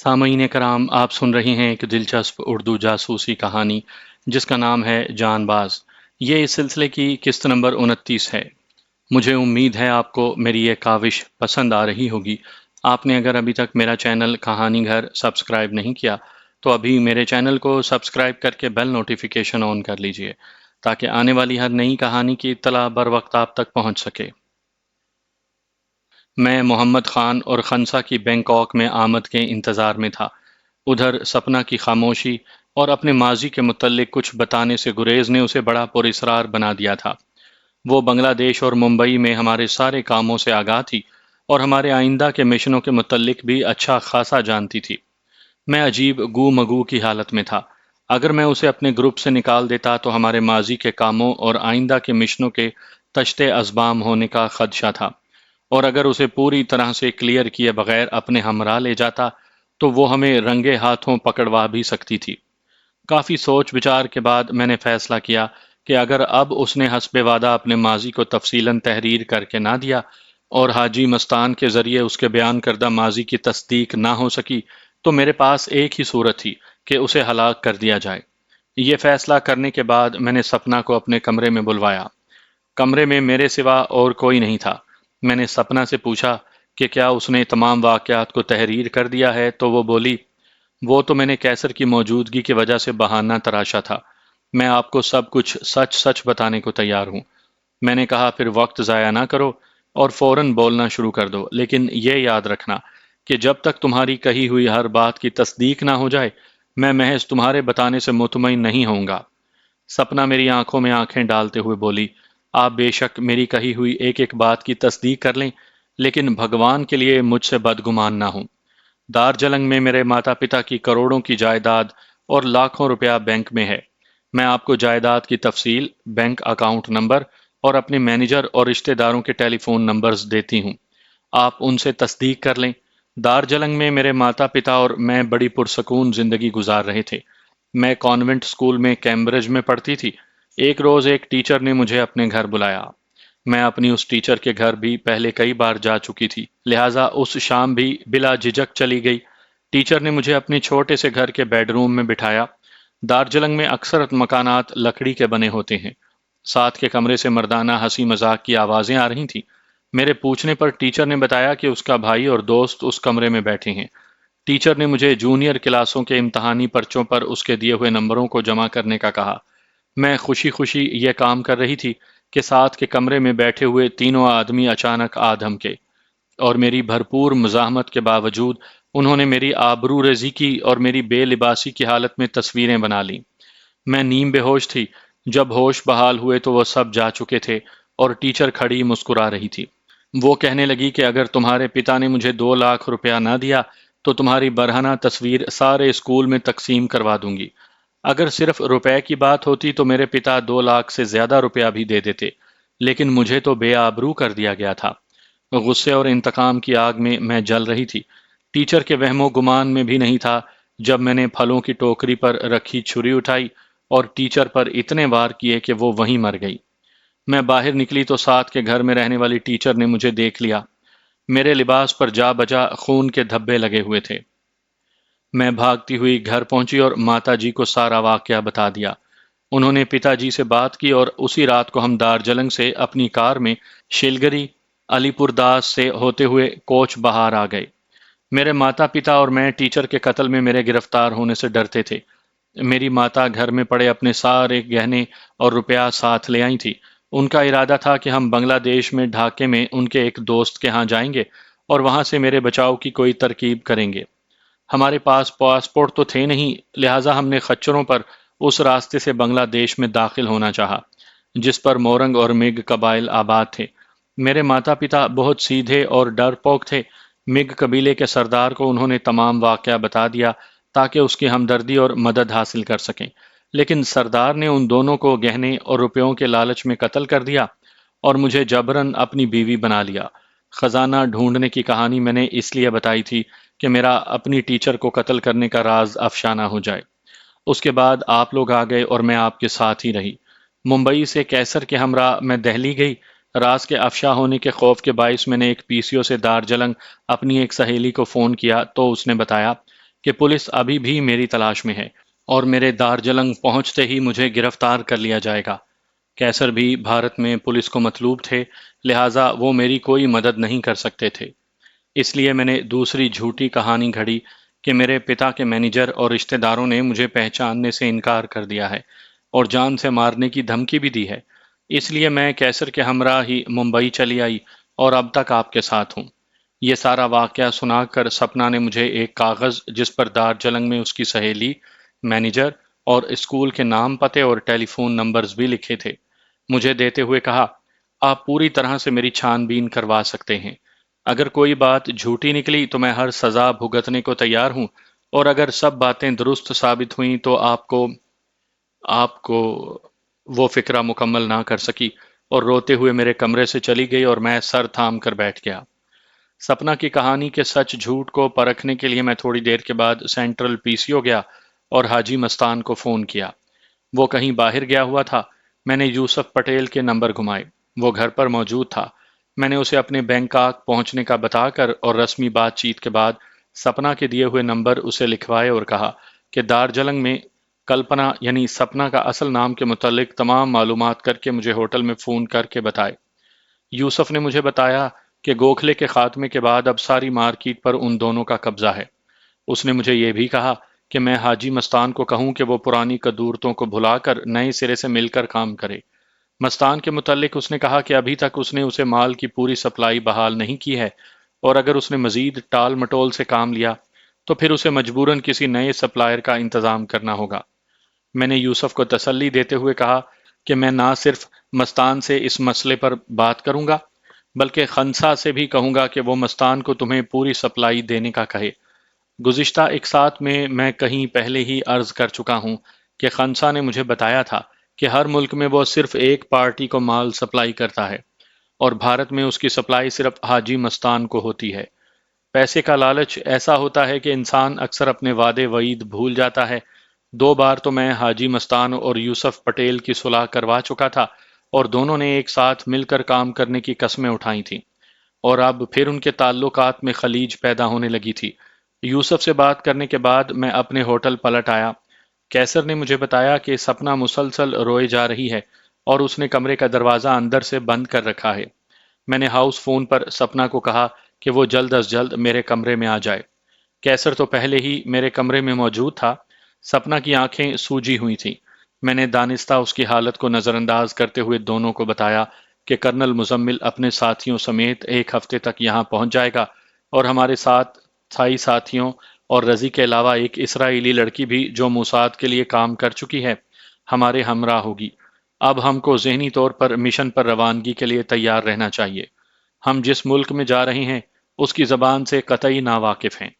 سامعین کرام، آپ سن رہی ہیں ایک دلچسپ اردو جاسوسی کہانی جس کا نام ہے جان باز۔ یہ اس سلسلے کی قسط نمبر 29 ہے۔ مجھے امید ہے آپ کو میری یہ کاوش پسند آ رہی ہوگی۔ آپ نے اگر ابھی تک میرا چینل کہانی گھر سبسکرائب نہیں کیا تو ابھی میرے چینل کو سبسکرائب کر کے بیل نوٹیفیکیشن آن کر لیجئے تاکہ آنے والی ہر نئی کہانی کی اطلاع بر وقت آپ تک پہنچ سکے۔ میں محمد خان اور خنسا کی بینکاک میں آمد کے انتظار میں تھا۔ ادھر سپنا کی خاموشی اور اپنے ماضی کے متعلق کچھ بتانے سے گریز نے اسے بڑا پراسرار بنا دیا تھا۔ وہ بنگلہ دیش اور ممبئی میں ہمارے سارے کاموں سے آگاہ تھی اور ہمارے آئندہ کے مشنوں کے متعلق بھی اچھا خاصا جانتی تھی۔ میں عجیب گو مگو کی حالت میں تھا۔ اگر میں اسے اپنے گروپ سے نکال دیتا تو ہمارے ماضی کے کاموں اور آئندہ کے مشنوں کے تشتے ازبام ہونے کا خدشہ تھا، اور اگر اسے پوری طرح سے کلیئر کیے بغیر اپنے ہمراہ لے جاتا تو وہ ہمیں رنگے ہاتھوں پکڑوا بھی سکتی تھی۔ کافی سوچ بچار کے بعد میں نے فیصلہ کیا کہ اگر اب اس نے حسب وعدہ اپنے ماضی کو تفصیلاً تحریر کر کے نہ دیا اور حاجی مستان کے ذریعے اس کے بیان کردہ ماضی کی تصدیق نہ ہو سکی تو میرے پاس ایک ہی صورت تھی کہ اسے ہلاک کر دیا جائے۔ یہ فیصلہ کرنے کے بعد میں نے سپنا کو اپنے کمرے میں بلوایا۔ کمرے میں میرے سوا اور کوئی نہیں تھا۔ میں نے سپنا سے پوچھا کہ کیا اس نے تمام واقعات کو تحریر کر دیا ہے تو وہ بولی، وہ تو میں نے کیسر کی موجودگی کی وجہ سے بہانہ تراشا تھا۔ میں آپ کو سب کچھ سچ سچ بتانے کو تیار ہوں۔ میں نے کہا پھر وقت ضائع نہ کرو اور فوراً بولنا شروع کر دو، لیکن یہ یاد رکھنا کہ جب تک تمہاری کہی ہوئی ہر بات کی تصدیق نہ ہو جائے میں محض تمہارے بتانے سے مطمئن نہیں ہوں گا۔ سپنا میری آنکھوں میں آنکھیں ڈالتے ہوئے بولی، آپ بے شک میری کہی ہوئی ایک ایک بات کی تصدیق کر لیں، لیکن بھگوان کے لیے مجھ سے بدگمان نہ ہوں۔ دارجلنگ میں میرے ماتا پتا کی کروڑوں کی جائیداد اور لاکھوں روپیہ بینک میں ہے۔ میں آپ کو جائیداد کی تفصیل، بینک اکاؤنٹ نمبر اور اپنے مینیجر اور رشتہ داروں کے ٹیلی فون نمبرز دیتی ہوں۔ آپ ان سے تصدیق کر لیں۔ دارجلنگ میں میرے ماتا پتا اور میں بڑی پرسکون زندگی گزار رہے تھے۔ میں کانوینٹ اسکول میں کیمبرج میں پڑھتی تھی۔ ایک روز ایک ٹیچر نے مجھے اپنے گھر بلایا۔ میں اپنی اس ٹیچر کے گھر بھی پہلے کئی بار جا چکی تھی، لہٰذا اس شام بھی بلا جھجک چلی گئی۔ ٹیچر نے مجھے اپنے چھوٹے سے گھر کے بیڈ روم میں بٹھایا۔ دارجلنگ میں اکثر مکانات لکڑی کے بنے ہوتے ہیں۔ ساتھ کے کمرے سے مردانہ ہنسی مذاق کی آوازیں آ رہی تھیں۔ میرے پوچھنے پر ٹیچر نے بتایا کہ اس کا بھائی اور دوست اس کمرے میں بیٹھے ہیں۔ ٹیچر نے مجھے جونیئر کلاسوں کے امتحانی پرچوں پر اس کے دیے ہوئے نمبروں کو جمع کرنے کا کہا۔ میں خوشی خوشی یہ کام کر رہی تھی کہ ساتھ کے کمرے میں بیٹھے ہوئے تینوں آدمی اچانک آ دھمکے، اور میری بھرپور مزاحمت کے باوجود انہوں نے میری آبرو ریزی کی اور میری بے لباسی کی حالت میں تصویریں بنا لیں۔ میں نیم بے ہوش تھی۔ جب ہوش بحال ہوئے تو وہ سب جا چکے تھے اور ٹیچر کھڑی مسکرا رہی تھی۔ وہ کہنے لگی کہ اگر تمہارے پتا نے مجھے 2 لاکھ روپیہ نہ دیا تو تمہاری برہنہ تصویر سارے اسکول میں تقسیم کروا دوں گی۔ اگر صرف روپے کی بات ہوتی تو میرے پتا 2 لاکھ سے زیادہ روپیہ بھی دے دیتے، لیکن مجھے تو بے آبرو کر دیا گیا تھا۔ غصے اور انتقام کی آگ میں جل رہی تھی۔ ٹیچر کے وہم و گمان میں بھی نہیں تھا جب میں نے پھلوں کی ٹوکری پر رکھی چھری اٹھائی اور ٹیچر پر اتنے وار کیے کہ وہ وہیں مر گئی۔ میں باہر نکلی تو ساتھ کے گھر میں رہنے والی ٹیچر نے مجھے دیکھ لیا۔ میرے لباس پر جا بجا خون کے دھبے لگے ہوئے تھے۔ میں بھاگتی ہوئی گھر پہنچی اور ماتا جی کو سارا واقعہ بتا دیا۔ انہوں نے پتا جی سے بات کی اور اسی رات کو ہم دارجلنگ سے اپنی کار میں شیلگری، علی پور داس سے ہوتے ہوئے کوچ بہار آ گئے۔ میرے ماتا پتا اور میں ٹیچر کے قتل میں میرے گرفتار ہونے سے ڈرتے تھے۔ میری ماتا گھر میں پڑے اپنے سارے گہنے اور روپیہ ساتھ لے آئی تھی۔ ان کا ارادہ تھا کہ ہم بنگلہ دیش میں ڈھاکے میں ان کے ایک دوست کے ہاں جائیں گے اور وہاں سے میرے بچاؤ کی کوئی ترکیب کریں گے۔ ہمارے پاس پاسپورٹ تو تھے نہیں، لہٰذا ہم نے خچروں پر اس راستے سے بنگلہ دیش میں داخل ہونا چاہا جس پر مورنگ اور مگ قبائل آباد تھے۔ میرے ماتا پتا بہت سیدھے اور ڈرپوک تھے۔ مگ قبیلے کے سردار کو انہوں نے تمام واقعہ بتا دیا تاکہ اس کی ہمدردی اور مدد حاصل کر سکیں، لیکن سردار نے ان دونوں کو گہنے اور روپیوں کے لالچ میں قتل کر دیا اور مجھے جبراً اپنی بیوی بنا لیا۔ خزانہ ڈھونڈنے کی کہانی میں نے اس لیے بتائی تھی کہ میرا اپنی ٹیچر کو قتل کرنے کا راز افشا نہ ہو جائے۔ اس کے بعد آپ لوگ آ گئے اور میں آپ کے ساتھ ہی رہی۔ ممبئی سے کیسر کے ہمراہ میں دہلی گئی۔ راز کے افشا ہونے کے خوف کے باعث میں نے ایک پی سی او سے دارجلنگ اپنی ایک سہیلی کو فون کیا تو اس نے بتایا کہ پولیس ابھی بھی میری تلاش میں ہے اور میرے دارجلنگ پہنچتے ہی مجھے گرفتار کر لیا جائے گا۔ کیسر بھی بھارت میں پولیس کو مطلوب تھے، لہٰذا وہ میری کوئی مدد نہیں کر سکتے تھے۔ اس لیے میں نے دوسری جھوٹی کہانی گھڑی کہ میرے پتا کے مینیجر اور رشتہ داروں نے مجھے پہچاننے سے انکار کر دیا ہے اور جان سے مارنے کی دھمکی بھی دی ہے۔ اس لیے میں کیسر کے ہمراہ ہی ممبئی چلی آئی اور اب تک آپ کے ساتھ ہوں۔ یہ سارا واقعہ سنا کر سپنا نے مجھے ایک کاغذ جس پر دارجلنگ میں اس کی سہیلی، مینیجر اور اسکول کے نام، پتے اور ٹیلی فون نمبرز بھی لکھے تھے، مجھے دیتے ہوئے کہا، آپ پوری طرح سے میری چھان بین کروا سکتے ہیں۔ اگر کوئی بات جھوٹی نکلی تو میں ہر سزا بھگتنے کو تیار ہوں، اور اگر سب باتیں درست ثابت ہوئیں تو آپ کو وہ فکرہ مکمل نہ کر سکی اور روتے ہوئے میرے کمرے سے چلی گئی اور میں سر تھام کر بیٹھ گیا۔ سپنا کی کہانی کے سچ جھوٹ کو پرکھنے کے لیے میں تھوڑی دیر کے بعد سینٹرل پی سی او گیا اور حاجی مستان کو فون کیا۔ وہ کہیں باہر گیا ہوا تھا۔ میں نے یوسف پٹیل کے نمبر گھمائے۔ وہ گھر پر موجود تھا۔ میں نے اسے اپنے بینکاک پہنچنے کا بتا کر اور رسمی بات چیت کے بعد سپنا کے دیے ہوئے نمبر اسے لکھوائے اور کہا کہ دارجلنگ میں کلپنا یعنی سپنا کا اصل نام کے متعلق تمام معلومات کر کے مجھے ہوٹل میں فون کر کے بتائے۔ یوسف نے مجھے بتایا کہ گوکھلے کے خاتمے کے بعد اب ساری مارکیٹ پر ان دونوں کا قبضہ ہے۔ اس نے مجھے یہ بھی کہا کہ میں حاجی مستان کو کہوں کہ وہ پرانی قدورتوں کو بھلا کر نئے سرے سے مل کر کام کرے۔ مستان کے متعلق اس نے کہا کہ ابھی تک اس نے اسے مال کی پوری سپلائی بحال نہیں کی ہے، اور اگر اس نے مزید ٹال مٹول سے کام لیا تو پھر اسے مجبوراً کسی نئے سپلائر کا انتظام کرنا ہوگا۔ میں نے یوسف کو تسلی دیتے ہوئے کہا کہ میں نہ صرف مستان سے اس مسئلے پر بات کروں گا بلکہ خنسا سے بھی کہوں گا کہ وہ مستان کو تمہیں پوری سپلائی دینے کا کہے۔ گزشتہ ایک ساتھ میں کہیں پہلے ہی عرض کر چکا ہوں کہ خنسا نے مجھے بتایا تھا کہ ہر ملک میں وہ صرف ایک پارٹی کو مال سپلائی کرتا ہے اور بھارت میں اس کی سپلائی صرف حاجی مستان کو ہوتی ہے۔ پیسے کا لالچ ایسا ہوتا ہے کہ انسان اکثر اپنے وعدے وعید بھول جاتا ہے۔ 2 بار تو میں حاجی مستان اور یوسف پٹیل کی صلح کروا چکا تھا اور دونوں نے ایک ساتھ مل کر کام کرنے کی قسمیں اٹھائی تھیں، اور اب پھر ان کے تعلقات میں خلیج پیدا ہونے لگی تھی۔ یوسف سے بات کرنے کے بعد میں اپنے ہوٹل پلٹ آیا۔ کیسر نے مجھے بتایا کہ سپنا مسلسل روئے جا رہی ہے اور اس نے کمرے کا دروازہ اندر سے بند کر رکھا ہے۔ میں نے ہاؤس فون پر سپنا کو کہا کہ وہ جلد از جلد میرے کمرے میں آ جائے۔ کیسر تو پہلے ہی میرے کمرے میں موجود تھا۔ سپنا کی آنکھیں سوجی ہوئی تھیں۔ میں نے دانستہ اس کی حالت کو نظر انداز کرتے ہوئے دونوں کو بتایا کہ کرنل مزمل اپنے ساتھیوں سمیت ایک ہفتے تک یہاں پہنچ جائے گا اور ہمارے ساتھ تھائی ساتھیوں اور رضی کے علاوہ ایک اسرائیلی لڑکی بھی جو موساد کے لیے کام کر چکی ہے ہمارے ہمراہ ہوگی۔ اب ہم کو ذہنی طور پر مشن پر روانگی کے لیے تیار رہنا چاہیے۔ ہم جس ملک میں جا رہے ہیں اس کی زبان سے قطعی ناواقف ہیں،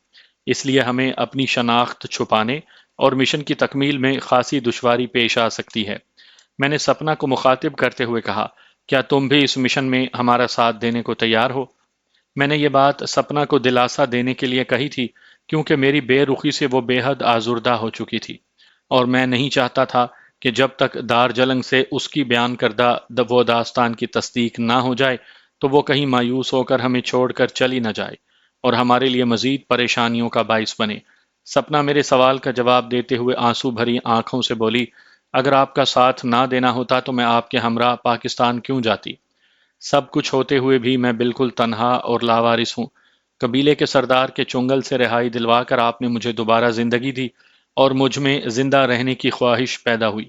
اس لیے ہمیں اپنی شناخت چھپانے اور مشن کی تکمیل میں خاصی دشواری پیش آ سکتی ہے۔ میں نے سپنا کو مخاطب کرتے ہوئے کہا، کیا تم بھی اس مشن میں ہمارا ساتھ دینے کو تیار ہو؟ میں نے یہ بات سپنا کو دلاسا دینے کے لیے کہی تھی کیونکہ میری بے رخی سے وہ بے حد آزردہ ہو چکی تھی، اور میں نہیں چاہتا تھا کہ جب تک دارجلنگ سے اس کی بیان کردہ وہ داستان کی تصدیق نہ ہو جائے تو وہ کہیں مایوس ہو کر ہمیں چھوڑ کر چلی نہ جائے اور ہمارے لیے مزید پریشانیوں کا باعث بنے۔ سپنا میرے سوال کا جواب دیتے ہوئے آنسو بھری آنکھوں سے بولی، اگر آپ کا ساتھ نہ دینا ہوتا تو میں آپ کے ہمراہ پاکستان کیوں جاتی؟ سب کچھ ہوتے ہوئے بھی میں بالکل تنہا اور لاوارث ہوں۔ قبیلے کے سردار کے چنگل سے رہائی دلوا کر آپ نے مجھے دوبارہ زندگی دی اور مجھ میں زندہ رہنے کی خواہش پیدا ہوئی۔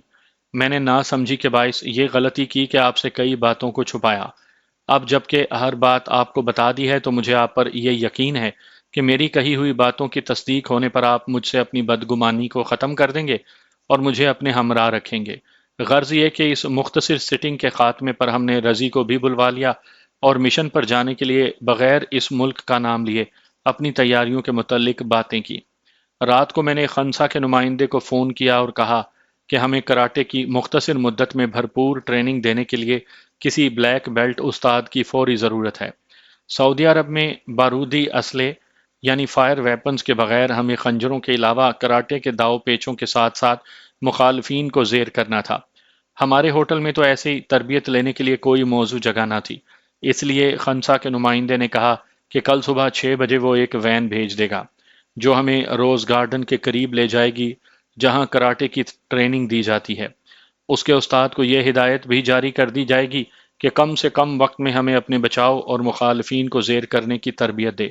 میں نے نا سمجھی کے باعث یہ غلطی کی کہ آپ سے کئی باتوں کو چھپایا۔ اب جب کہ ہر بات آپ کو بتا دی ہے تو مجھے آپ پر یہ یقین ہے کہ میری کہی ہوئی باتوں کی تصدیق ہونے پر آپ مجھ سے اپنی بدگمانی کو ختم کر دیں گے اور مجھے اپنے ہمراہ رکھیں گے۔ غرض یہ کہ اس مختصر سٹنگ کے خاتمے پر ہم نے رضی کو بھی بلوا لیا اور مشن پر جانے کے لیے بغیر اس ملک کا نام لیے اپنی تیاریوں کے متعلق باتیں کی۔ رات کو میں نے خنسا کے نمائندے کو فون کیا اور کہا کہ ہمیں کراٹے کی مختصر مدت میں بھرپور ٹریننگ دینے کے لیے کسی بلیک بیلٹ استاد کی فوری ضرورت ہے۔ سعودی عرب میں بارودی اسلحے یعنی فائر ویپنز کے بغیر ہمیں خنجروں کے علاوہ کراٹے کے داؤ پیچوں کے ساتھ ساتھ مخالفین کو زیر کرنا تھا۔ ہمارے ہوٹل میں تو ایسی تربیت لینے کے لیے کوئی موزوں جگہ نہ تھی، اس لیے خنسا کے نمائندے نے کہا کہ کل صبح 6 بجے وہ ایک وین بھیج دے گا۔ جو ہمیں روز گارڈن کے قریب لے جائے گی جہاں کراٹے کی ٹریننگ دی جاتی ہے۔ اس کے استاد کو یہ ہدایت بھی جاری کر دی جائے گی کہ کم سے کم وقت میں ہمیں اپنے بچاؤ اور مخالفین کو زیر کرنے کی تربیت دے۔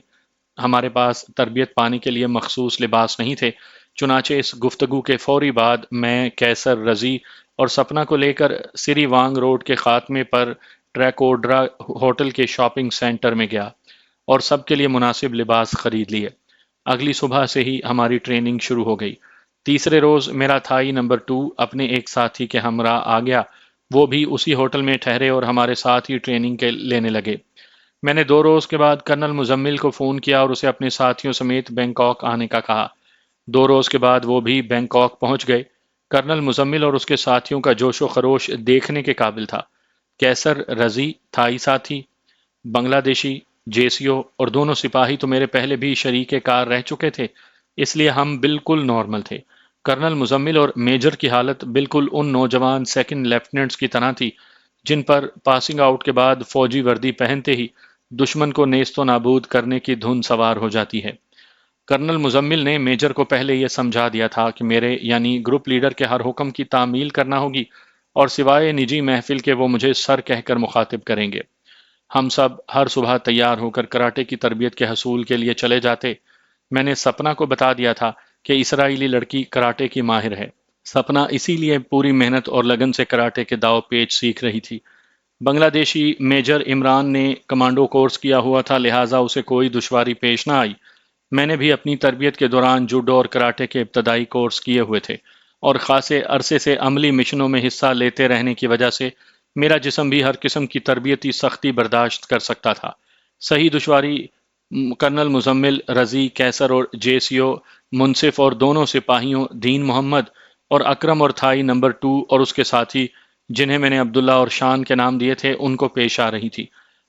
ہمارے پاس تربیت پانے کے لیے مخصوص لباس نہیں تھے، چنانچہ اس گفتگو کے فوری بعد میں کیسر، رضی اور سپنا کو لے کر سری وانگ روڈ کے خاتمے پر ٹریکوڈرا ہوٹل کے شاپنگ سینٹر میں گیا اور سب کے لیے مناسب لباس خرید لیے۔ اگلی صبح سے ہی ہماری ٹریننگ شروع ہو گئی۔ تیسرے روز میرا تھائی نمبر 2 اپنے ایک ساتھی کے ہمراہ آ گیا۔ وہ بھی اسی ہوٹل میں ٹھہرے اور ہمارے ساتھ ہی ٹریننگ کے لینے لگے۔ میں نے 2 روز کے بعد کرنل مزمل کو فون کیا اور اسے اپنے ساتھیوں سمیت بینکاک آنے کا کہا۔ 2 روز کے بعد وہ بھی بینکاک پہنچ گئے۔ کرنل مزمل اور اس کے ساتھیوں کا جوش و خروش دیکھنے کے قابل تھا۔ کیسر، رضی، تھائی ساتھی، بنگلہ دیشی، جیسیو اور دونوں سپاہی تو میرے پہلے بھی شریک کار رہ چکے تھے، اس لیے ہم بالکل نارمل تھے۔ کرنل مزمل اور میجر کی حالت بالکل ان نوجوان سیکنڈ لیفٹیننٹس کی طرح تھی جن پر پاسنگ آؤٹ کے بعد فوجی وردی پہنتے ہی دشمن کو نیست و نابود کرنے کی دھن سوار ہو جاتی ہے۔ کرنل مزمل نے میجر کو پہلے یہ سمجھا دیا تھا کہ میرے یعنی گروپ لیڈر کے ہر حکم کی تعمیل کرنا ہوگی اور سوائے نجی محفل کے وہ مجھے سر کہہ کر مخاطب کریں گے۔ ہم سب ہر صبح تیار ہو کر کراٹے کی تربیت کے حصول کے لیے چلے جاتے۔ میں نے سپنا کو بتا دیا تھا کہ اسرائیلی لڑکی کراٹے کی ماہر ہے۔ سپنا اسی لیے پوری محنت اور لگن سے کراٹے کے داؤ پیچ سیکھ رہی تھی۔ بنگلہ دیشی میجر عمران نے کمانڈو کورس کیا ہوا تھا، لہٰذا اسے کوئی دشواری پیش نہ آئی۔ میں نے بھی اپنی تربیت کے دوران جوڈو اور کراٹے کے ابتدائی کورس کیے ہوئے تھے اور خاصے عرصے سے عملی مشنوں میں حصہ لیتے رہنے کی وجہ سے میرا جسم بھی ہر قسم کی تربیتی سختی برداشت کر سکتا تھا۔ صحیح دشواری کرنل مزمل، رضی، کیسر اور جیسیو، منصف اور دونوں سپاہیوں دین محمد اور اکرم اور تھائی نمبر 2 اور اس کے ساتھی جنہیں میں نے عبداللہ اور شان کے نام دیے تھے ان کو پیش آ رہی تھی۔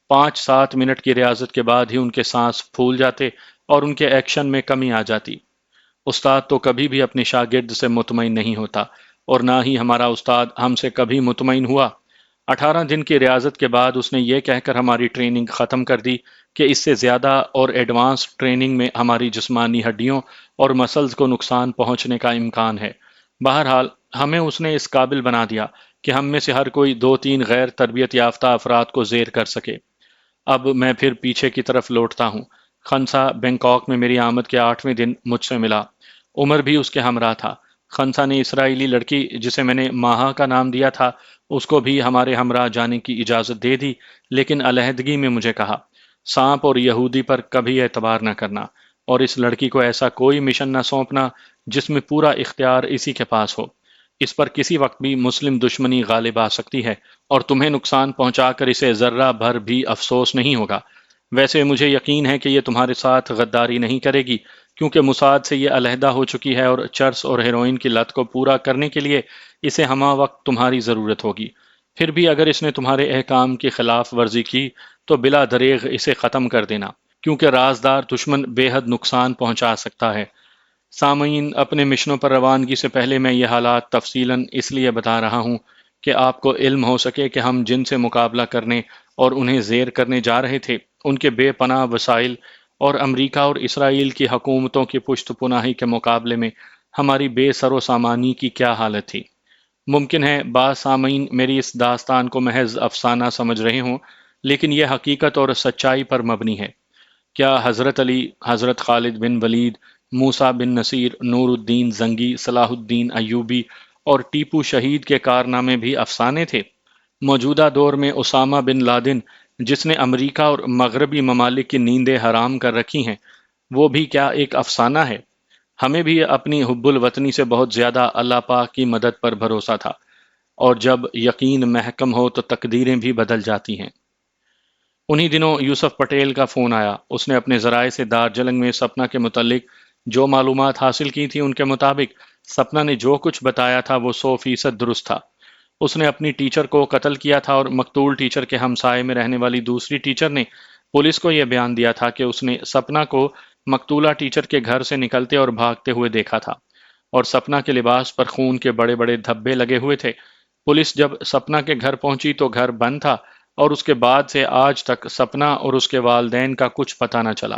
5-7 منٹ کی ریاضت کے بعد ہی ان کے سانس پھول جاتے اور ان کے ایکشن میں کمی آ جاتی۔ استاد تو کبھی بھی اپنے شاگرد سے مطمئن نہیں ہوتا اور نہ ہی ہمارا استاد ہم سے کبھی مطمئن ہوا۔ 18 دن کی ریاضت کے بعد اس نے یہ کہہ کر ہماری ٹریننگ ختم کر دی کہ اس سے زیادہ اور ایڈوانس ٹریننگ میں ہماری جسمانی ہڈیوں اور مسلز کو نقصان پہنچنے کا امکان ہے۔ بہرحال ہمیں اس نے اس قابل بنا دیا کہ ہم میں سے ہر کوئی 2-3 غیر تربیت یافتہ افراد کو زیر کر سکے۔ اب میں پھر پیچھے کی طرف لوٹتا ہوں۔ خنسا بینکاک میں میری آمد کے 8ویں دن مجھ سے ملا۔ عمر بھی اس کے ہمراہ تھا۔ خنسا نے اسرائیلی لڑکی جسے میں نے ماہا کا نام دیا تھا اس کو بھی ہمارے ہمراہ جانے کی اجازت دے دی، لیکن علیحدگی میں مجھے کہا سانپ اور یہودی پر کبھی اعتبار نہ کرنا اور اس لڑکی کو ایسا کوئی مشن نہ سونپنا جس میں پورا اختیار اسی کے پاس ہو۔ اس پر کسی وقت بھی مسلم دشمنی غالب آ سکتی ہے اور تمہیں نقصان پہنچا کر اسے ذرہ بھر بھی افسوس نہیں ہوگا۔ ویسے مجھے یقین ہے کہ یہ تمہارے ساتھ غداری نہیں کرے گی کیونکہ موساد سے یہ علیحدہ ہو چکی ہے اور چرس اور ہیروئن کی لت کو پورا کرنے کے لیے اسے ہمہ وقت تمہاری ضرورت ہوگی۔ پھر بھی اگر اس نے تمہارے احکام کی خلاف ورزی کی تو بلا دریغ اسے ختم کر دینا کیونکہ رازدار دشمن بے حد نقصان پہنچا سکتا ہے۔ سامعین، اپنے مشنوں پر روانگی سے پہلے میں یہ حالات تفصیلاً اس لیے بتا رہا ہوں کہ آپ کو علم ہو سکے کہ ہم جن سے مقابلہ کرنے اور انہیں زیر کرنے جا رہے تھے ان کے بے پناہ وسائل اور امریکہ اور اسرائیل کی حکومتوں کی پشت پناہی کے مقابلے میں ہماری بے سر و سامانی کی کیا حالت تھی۔ ممکن ہے بعض سامعین میری اس داستان کو محض افسانہ سمجھ رہے ہوں، لیکن یہ حقیقت اور سچائی پر مبنی ہے۔ کیا حضرت علی، حضرت خالد بن ولید، موسیٰ بن نصیر، نور الدین زنگی، صلاح الدین ایوبی اور ٹیپو شہید کے کارنامے بھی افسانے تھے؟ موجودہ دور میں اسامہ بن لادن جس نے امریکہ اور مغربی ممالک کی نیندیں حرام کر رکھی ہیں، وہ بھی کیا ایک افسانہ ہے؟ ہمیں بھی اپنی حب الوطنی سے بہت زیادہ اللہ پاک کی مدد پر بھروسہ تھا، اور جب یقین محکم ہو تو تقدیریں بھی بدل جاتی ہیں۔ انہی دنوں یوسف پٹیل کا فون آیا۔ اس نے اپنے ذرائع سے دارجلنگ میں سپنا کے متعلق جو معلومات حاصل کی تھی ان کے مطابق سپنا نے جو کچھ بتایا تھا وہ 100% درست تھا۔ اس نے اپنی ٹیچر کو قتل کیا تھا اور مقتول ٹیچر کے ہمسائے میں رہنے والی دوسری ٹیچر نے پولیس کو یہ بیان دیا تھا کہ اس نے سپنا کو مقتولہ ٹیچر کے گھر سے نکلتے اور بھاگتے ہوئے دیکھا تھا، اور سپنا کے لباس پر خون کے بڑے بڑے دھبے لگے ہوئے تھے۔ پولیس جب سپنا کے گھر پہنچی تو گھر بند تھا اور اس کے بعد سے آج تک سپنا اور اس کے والدین کا کچھ پتہ نہ چلا۔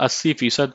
80%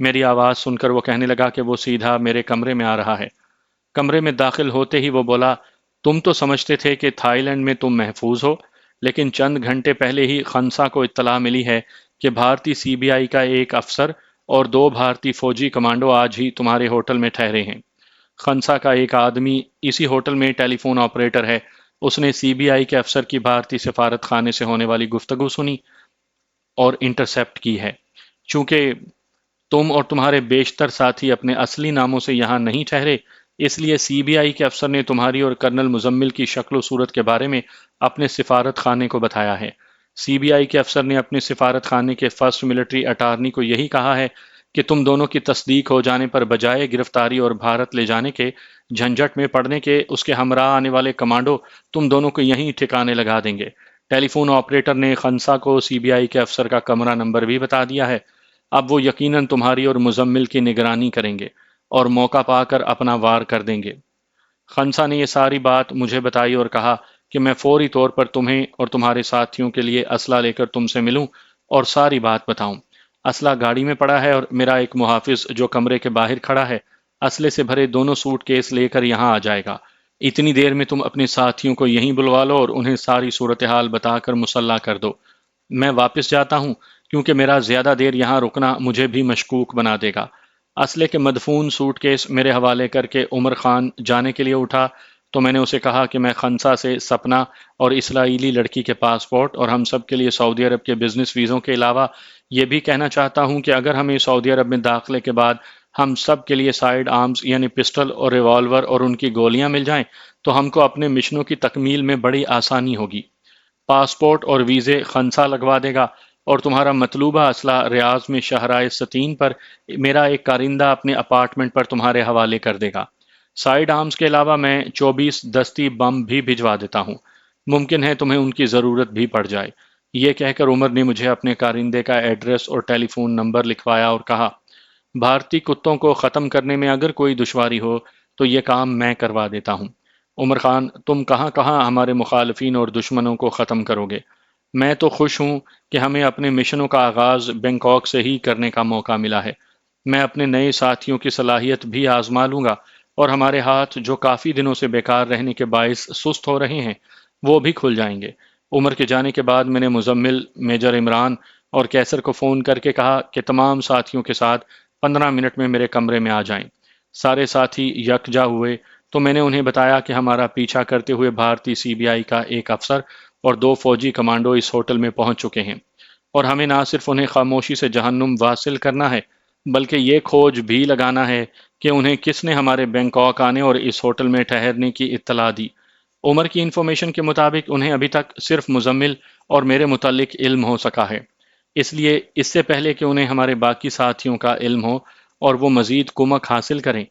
میری آواز سن کر وہ کہنے لگا کہ وہ سیدھا میرے کمرے میں آ رہا ہے۔ کمرے میں داخل ہوتے ہی وہ بولا، تم تو سمجھتے تھے کہ تھائی لینڈ میں تم محفوظ ہو، لیکن چند گھنٹے پہلے ہی خنسا کو اطلاع ملی ہے کہ بھارتی سی بی آئی کا ایک افسر اور دو بھارتی فوجی کمانڈو آج ہی تمہارے ہوٹل میں ٹھہرے ہیں۔ خنسا کا ایک آدمی اسی ہوٹل میں ٹیلی فون آپریٹر ہے۔ اس نے سی بی آئی کے افسر کی بھارتی سفارت خانے سے ہونے والی گفتگو سنی اور انٹرسیپٹ کی ہے۔ چونکہ تم اور تمہارے بیشتر ساتھی اپنے اصلی ناموں سے یہاں نہیں ٹھہرے، اس لیے سی بی آئی کے افسر نے تمہاری اور کرنل مزمل کی شکل و صورت کے بارے میں اپنے سفارت خانے کو بتایا ہے۔ سی بی آئی کے افسر نے اپنے سفارت خانے کے فرسٹ ملٹری اٹارنی کو یہی کہا ہے کہ تم دونوں کی تصدیق ہو جانے پر بجائے گرفتاری اور بھارت لے جانے کے جھنجھٹ میں پڑنے کے اس کے ہمراہ آنے والے کمانڈو تم دونوں کو یہیں ٹھکانے لگا دیں گے۔ ٹیلی فون آپریٹر نے خنسا کو سی بی آئی کے افسر کا کمرہ نمبر بھی بتا دیا ہے۔ اب وہ یقیناً تمہاری اور مزمل کی نگرانی کریں گے اور موقع پا کر اپنا وار کر دیں گے۔ خنسا نے یہ ساری بات مجھے بتائی اور کہا کہ میں فوری طور پر تمہیں اور تمہارے ساتھیوں کے لیے اسلحہ لے کر تم سے ملوں اور ساری بات بتاؤں۔ اسلحہ گاڑی میں پڑا ہے اور میرا ایک محافظ جو کمرے کے باہر کھڑا ہے اسلحے سے بھرے دونوں سوٹ کیس لے کر یہاں آ جائے گا۔ اتنی دیر میں تم اپنے ساتھیوں کو یہیں بلوا لو اور انہیں ساری صورتحال بتا کر مسلح کر دو۔ میں واپس جاتا ہوں کیونکہ میرا زیادہ دیر یہاں رکنا مجھے بھی مشکوک بنا دے گا۔ اسلحے کے مدفون سوٹ کیس میرے حوالے کر کے عمر خان جانے کے لیے اٹھا تو میں نے اسے کہا کہ میں خنسا سے سپنا اور اسرائیلی لڑکی کے پاسپورٹ اور ہم سب کے لیے سعودی عرب کے بزنس ویزوں کے علاوہ یہ بھی کہنا چاہتا ہوں کہ اگر ہمیں سعودی عرب میں داخلے کے بعد ہم سب کے لیے سائیڈ آرمز یعنی پسٹل اور ریوالور اور ان کی گولیاں مل جائیں تو ہم کو اپنے مشنوں کی تکمیل میں بڑی آسانی ہوگی۔ پاسپورٹ اور ویزے خنسا لگوا دے گا اور تمہارا مطلوبہ اسلحہ ریاض میں شاہراہ ستین پر میرا ایک کارندہ اپنے اپارٹمنٹ پر تمہارے حوالے کر دے گا۔ سائیڈ آرمز کے علاوہ میں 24 دستی بم بھی بھجوا دیتا ہوں، ممکن ہے تمہیں ان کی ضرورت بھی پڑ جائے۔ یہ کہہ کر عمر نے مجھے اپنے کارندے کا ایڈریس اور ٹیلی فون نمبر لکھوایا اور کہا، بھارتی کتوں کو ختم کرنے میں اگر کوئی دشواری ہو تو یہ کام میں کروا دیتا ہوں۔ عمر خان، تم کہاں کہاں ہمارے مخالفین اور دشمنوں کو ختم کرو گے۔ میں تو خوش ہوں کہ ہمیں اپنے مشنوں کا آغاز بینکاک سے ہی کرنے کا موقع ملا ہے۔ میں اپنے نئے ساتھیوں کی صلاحیت بھی آزما لوں گا اور ہمارے ہاتھ جو کافی دنوں سے بیکار رہنے کے باعث سست ہو رہے ہیں وہ بھی کھل جائیں گے۔ عمر کے جانے کے بعد میں نے مزمل، میجر عمران اور کیسر کو فون کر کے کہا کہ تمام ساتھیوں کے ساتھ 15 منٹ میں میرے کمرے میں آ جائیں۔ سارے ساتھی یکجا ہوئے تو میں نے انہیں بتایا کہ ہمارا پیچھا کرتے ہوئے بھارتی سی بی آئی کا ایک افسر اور دو فوجی کمانڈو اس ہوٹل میں پہنچ چکے ہیں اور ہمیں نہ صرف انہیں خاموشی سے جہنم واصل کرنا ہے بلکہ یہ کھوج بھی لگانا ہے کہ انہیں کس نے ہمارے بینکاک آنے اور اس ہوٹل میں ٹھہرنے کی اطلاع دی۔ عمر کی انفارمیشن کے مطابق انہیں ابھی تک صرف مزمل اور میرے متعلق علم ہو سکا ہے، اس لیے اس سے پہلے کہ انہیں ہمارے باقی ساتھیوں کا علم ہو اور وہ مزید کمک حاصل کریں،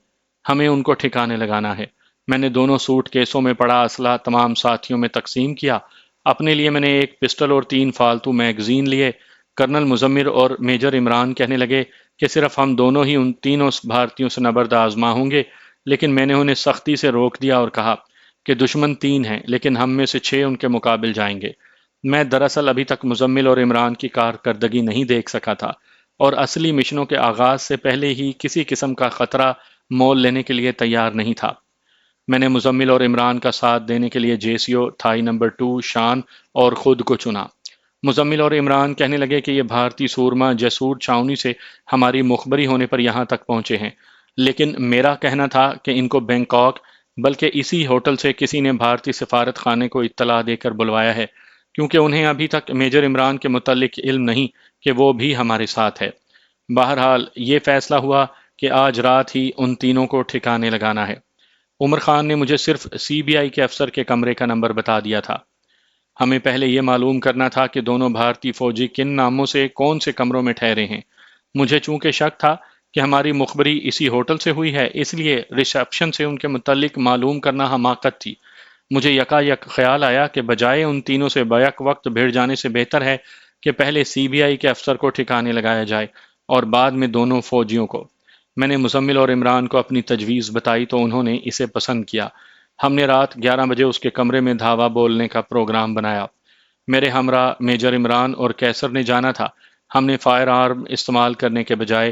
ہمیں ان کو ٹھکانے لگانا ہے۔ میں نے دونوں سوٹ کیسوں میں پڑا اسلحہ تمام ساتھیوں میں تقسیم کیا۔ اپنے لیے میں نے ایک پسٹل اور 3 فالتو میگزین لیے۔ کرنل مزمل اور میجر عمران کہنے لگے کہ صرف ہم دونوں ہی ان تینوں بھارتیوں سے نبرد آزما ہوں گے، لیکن میں نے انہیں سختی سے روک دیا اور کہا کہ دشمن 3 ہیں لیکن ہم میں سے 6 ان کے مقابل جائیں گے۔ میں دراصل ابھی تک مزمل اور عمران کی کارکردگی نہیں دیکھ سکا تھا اور اصلی مشنوں کے آغاز سے پہلے ہی کسی قسم کا خطرہ مول لینے کے لیے تیار نہیں تھا۔ میں نے مزمل اور عمران کا ساتھ دینے کے لیے جیسیو، تھائی نمبر 2، شان اور خود کو چنا۔ مزمل اور عمران کہنے لگے کہ یہ بھارتی سورما جسور چھاؤنی سے ہماری مخبری ہونے پر یہاں تک پہنچے ہیں، لیکن میرا کہنا تھا کہ ان کو بینکاک بلکہ اسی ہوٹل سے کسی نے بھارتی سفارت خانے کو اطلاع دے کر بلوایا ہے، کیونکہ انہیں ابھی تک میجر عمران کے متعلق علم نہیں کہ وہ بھی ہمارے ساتھ ہے۔ بہرحال یہ فیصلہ ہوا کہ آج رات ہی ان تینوں کو ٹھکانے لگانا ہے۔ عمر خان نے مجھے صرف سی بی آئی کے افسر کے کمرے کا نمبر بتا دیا تھا۔ ہمیں پہلے یہ معلوم کرنا تھا کہ دونوں بھارتی فوجی کن ناموں سے کون سے کمروں میں ٹھہرے ہیں۔ مجھے چونکہ شک تھا کہ ہماری مخبری اسی ہوٹل سے ہوئی ہے، اس لیے ریسیپشن سے ان کے متعلق معلوم کرنا حماقت تھی۔ مجھے یکا یک خیال آیا کہ بجائے ان تینوں سے بیک وقت بھیڑ جانے سے بہتر ہے کہ پہلے سی بی آئی کے افسر کو ٹھکانے لگایا جائے اور بعد میں دونوں فوجیوں کو۔ میں نے مزمل اور عمران کو اپنی تجویز بتائی تو انہوں نے اسے پسند کیا۔ ہم نے رات 11 بجے اس کے کمرے میں دھاوا بولنے کا پروگرام بنایا۔ میرے ہمراہ میجر عمران اور کیسر نے جانا تھا۔ ہم نے فائر آرم استعمال کرنے کے بجائے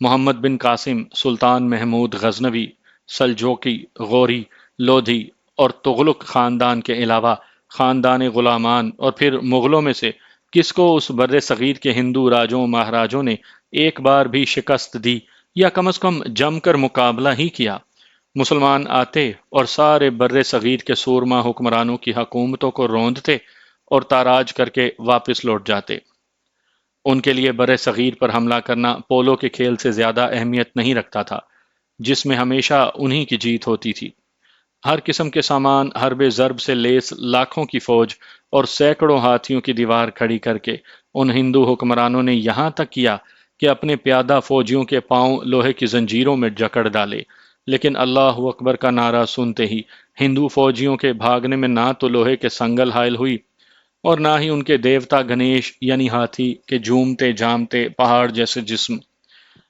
محمد بن قاسم، سلطان محمود غزنوی، سلجوقی، غوری، لودھی اور تغلق خاندان کے علاوہ خاندان غلامان اور پھر مغلوں میں سے کس کو اس بر صغیر کے ہندو راجوں مہاراجوں نے ایک بار بھی شکست دی یا کم از کم جم کر مقابلہ ہی کیا؟ مسلمان آتے اور سارے بر صغیر کے سورما حکمرانوں کی حکومتوں کو روندتے اور تاراج کر کے واپس لوٹ جاتے۔ ان کے لیے بر صغیر پر حملہ کرنا پولو کے کھیل سے زیادہ اہمیت نہیں رکھتا تھا، جس میں ہمیشہ انہی کی جیت ہوتی تھی۔ ہر قسم کے سامان، حرب ضرب سے لیس لاکھوں کی فوج اور سینکڑوں ہاتھیوں کی دیوار کھڑی کر کے ان ہندو حکمرانوں نے یہاں تک کیا کہ اپنے پیادہ فوجیوں کے پاؤں لوہے کی زنجیروں میں جکڑ ڈالے، لیکن اللہ اکبر کا نعرہ سنتے ہی ہندو فوجیوں کے بھاگنے میں نہ تو لوہے کے سنگل حائل ہوئی اور نہ ہی ان کے دیوتا گنیش یعنی ہاتھی کے جھومتے جامتے پہاڑ جیسے جسم۔